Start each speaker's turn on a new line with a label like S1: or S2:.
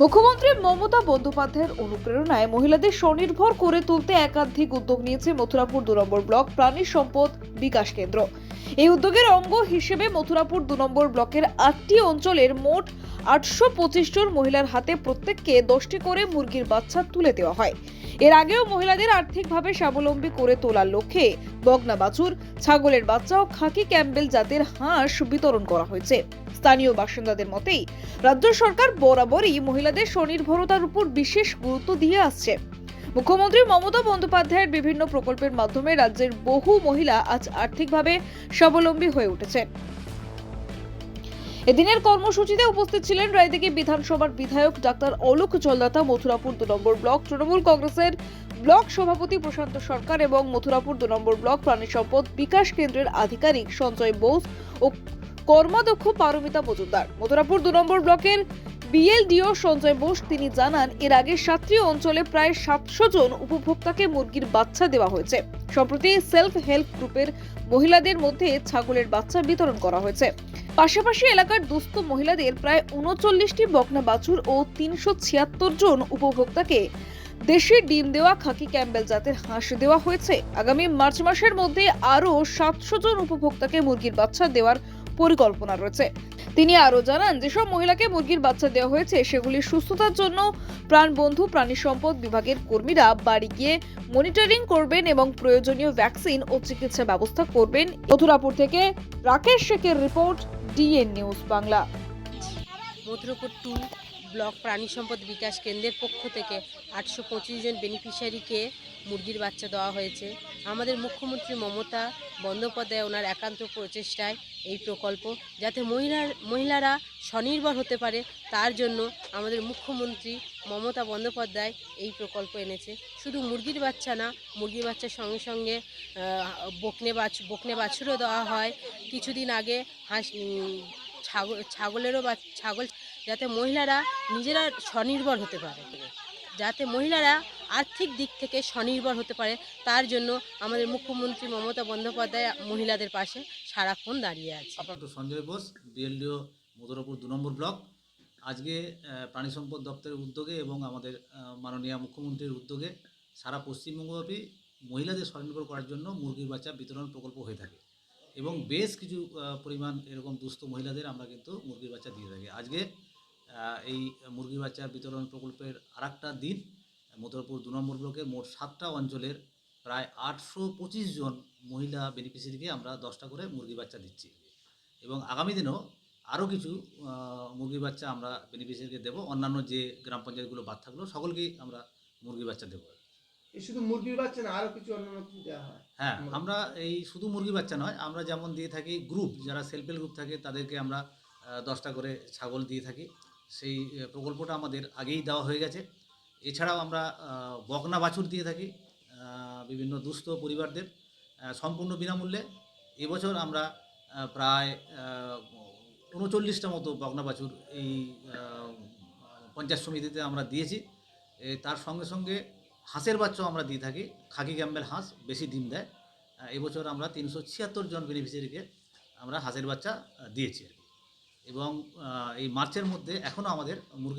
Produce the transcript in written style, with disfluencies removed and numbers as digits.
S1: মুখ্যমন্ত্রী মমতা বন্দ্যোপাধ্যায়ের অনুপ্রেরণায় মহিলাদের স্বনির্ভর করে তুলতে একাধিক উদ্যোগ নিয়েছে মথুরাপুর 2 নম্বর ব্লক প্রাণী সম্পদ বিকাশ কেন্দ্র। এই উদ্যোগের অঙ্গ হিসেবে মথুরাপুর 2 নম্বর ব্লকের 8টি অঞ্চলের মোট 825 জন মহিলার হাতে প্রত্যেককে 10টি করে মুরগির বাচ্চা তুলে দেওয়া হয়। এর আগেও মহিলাদের আর্থিকভাবে স্বাবলম্বী করে তোলার লক্ষ্যে বকনা বাছুর, ছাগলের বাচ্চা ও খাকি ক্যাম্বেল জাতের হাঁস বিতরণ করা হয়েছে। স্থানীয় বাসিন্দাদের মতেই রাজ্য সরকার বরাবরই মহিলাদের স্বনির্ভরতার উপর বিশেষ গুরুত্ব দিয়ে আসছে। মুখ্যমন্ত্রী মমতা বন্দ্যোপাধ্যায়ের বিভিন্ন প্রকল্পের মাধ্যমে রাজ্যের বহু মহিলা আজ আর্থিকভাবে স্বাবলম্বী হয়ে উঠেছেন। এদিনের কর্মসূচিতে উপস্থিত ছিলেন রায়দিঘি বিধানসভার বিধায়ক ডাক্তার অলোক জলদাতা, মথুরাপুর 2 নম্বর ব্লক তৃণমূল কংগ্রেসের ব্লক সভাপতি প্রশান্ত সরকার এবং মথুরাপুর 2 নম্বর ব্লক প্রাণী সম্পদ বিকাশ কেন্দ্রের আধিকারিক সঞ্জয় বোস ও কর্মাধ্যক্ষ পারমিতা মজুমদার। মথুরাপুর 2 নম্বর ব্লকের বিএলডিও সঞ্জয় বোস তিনি জানান, এর আগে 7টি অঞ্চলে প্রায় 700 জন উপভোক্তাকে মুরগির বাচ্চা দেওয়া হয়েছে। সম্প্রতি সেলফ হেল্প গ্রুপের মহিলাদের মধ্যে ছাগলের বাচ্চা বিতরণ করা হয়েছে। পাশাপাশি এলাকার দুস্থ মহিলাদের প্রায় 39টি বকনা বাছুর ও 376 জন উপভোক্তাকে দেশি ডিম দেওয়া খাকি ক্যাম্বেল জাতের হাঁস দেওয়া হয়েছে। আগামী মার্চ মাসের মধ্যে আরও 700 জন উপভোক্তাকে মুরগির বাচ্চা দেওয়ার পরিকল্পনা রয়েছে। তিনি আরো জানান, যেসব মহিলাকে মুরগির বাচ্চা দেওয়া হয়েছে সেগুলির সুস্থতার জন্য প্রাণবন্ধু প্রাণী সম্পদ বিভাগের কর্মীরা বাড়ি গিয়ে মনিটরিং করবেন এবং প্রয়োজনীয় ভ্যাকসিন ও চিকিৎসা ব্যবস্থা করবেন। মথুরাপুর থেকে রাকেশ শেখের report, DN news Bangla.
S2: Mathurapur 2 block প্রাণী সম্পদ বিকাশ কেন্দ্রের পক্ষ থেকে 825 জন বেনিফিশিয়ারিকে মুরগির বাচ্চা দেওয়া হয়েছে। আমাদের মুখ্যমন্ত্রী মমতা বন্দ্যোপাধ্যায় ওনার একান্ত প্রচেষ্টায় এই প্রকল্প, যাতে মহিলারা স্বনির্ভর হতে পারে, তার জন্য আমাদের মুখ্যমন্ত্রী মমতা বন্দ্যোপাধ্যায় এই প্রকল্প এনেছে। শুধু মুরগির বাচ্চা না, মুরগির বাচ্চার সঙ্গে সঙ্গে বকনে বাছুরও দেওয়া হয়। কিছুদিন আগে ছাগল, যাতে মহিলারা নিজেরা স্বনির্ভর হতে পারে, যাতে মহিলারা আর্থিক দিক থেকে স্বনির্ভর হতে পারে, তার জন্য আমাদের মুখ্যমন্ত্রী মমতা বন্দ্যোপাধ্যায় মহিলাদের পাশে সারাক্ষণ দাঁড়িয়ে আছে।
S3: আপনার তো সঞ্জয় বোস, বিএলডিও মথুরাপুর 2 নম্বর ব্লক। আজকে প্রাণী সম্পদ দপ্তরের উদ্যোগে এবং আমাদের মাননীয় মুখ্যমন্ত্রীর উদ্যোগে সারা পশ্চিমবঙ্গব্যাপী মহিলাদের স্বনির্ভর করার জন্য মুরগির বাচ্চা বিতরণ প্রকল্প হয়ে থাকে এবং বেশ কিছু পরিমাণ এরকম দুস্থ মহিলাদের আমরা কিন্তু মুরগির বাচ্চা দিয়ে থাকি। আজকে এই মুরগির বাচ্চা বিতরণ প্রকল্পের আরেকটা দিন। মথুরাপুর 2 নম্বর ব্লকের মোট 7টা অঞ্চলের প্রায় 825 জন মহিলা বেনিফিশিয়ারিকে আমরা 10টা করে মুরগির বাচ্চা দিচ্ছি এবং আগামী দিনেও আরও কিছু মুরগির বাচ্চা আমরা বেনিফিশিয়ারিকে দেবো। অন্যান্য যে গ্রাম পঞ্চায়েতগুলো বাদ থাকলো সকলকেই আমরা মুরগির বাচ্চা দেবো।
S4: এই শুধু মুরগির বাচ্চা না, আরও কিছু অন্যান্য কিছু দেওয়া হয়?
S3: হ্যাঁ, আমরা এই শুধু মুরগির বাচ্চা নয়, আমরা যেমন দিয়ে থাকি গ্রুপ, যারা সেলফ হেল্প গ্রুপ থাকে তাদেরকে আমরা 10টা করে ছাগল দিয়ে থাকি। সেই প্রকল্পটা আমাদের আগেই দেওয়া হয়ে গেছে। এছাড়াও আমরা বকনা বাছুর দিয়ে থাকি বিভিন্ন দুস্থ পরিবারদের সম্পূর্ণ বিনামূল্যে। এবছর আমরা প্রায় 39টা মতো বকনা বাছুর এই পঞ্চায়েত সমিতিতে আমরা দিয়েছি। তার সঙ্গে সঙ্গে হাঁসের বাচ্চাও আমরা দিয়ে থাকি, খাকি ক্যাম্বেল হাঁস, বেশি ডিম দেয়। এবছর আমরা 376 জন বেনিফিশিয়ারিকে আমরা হাঁসের বাচ্চা দিয়েছি এবং এই মার্চের মধ্যে এখনও আমাদের মুরগি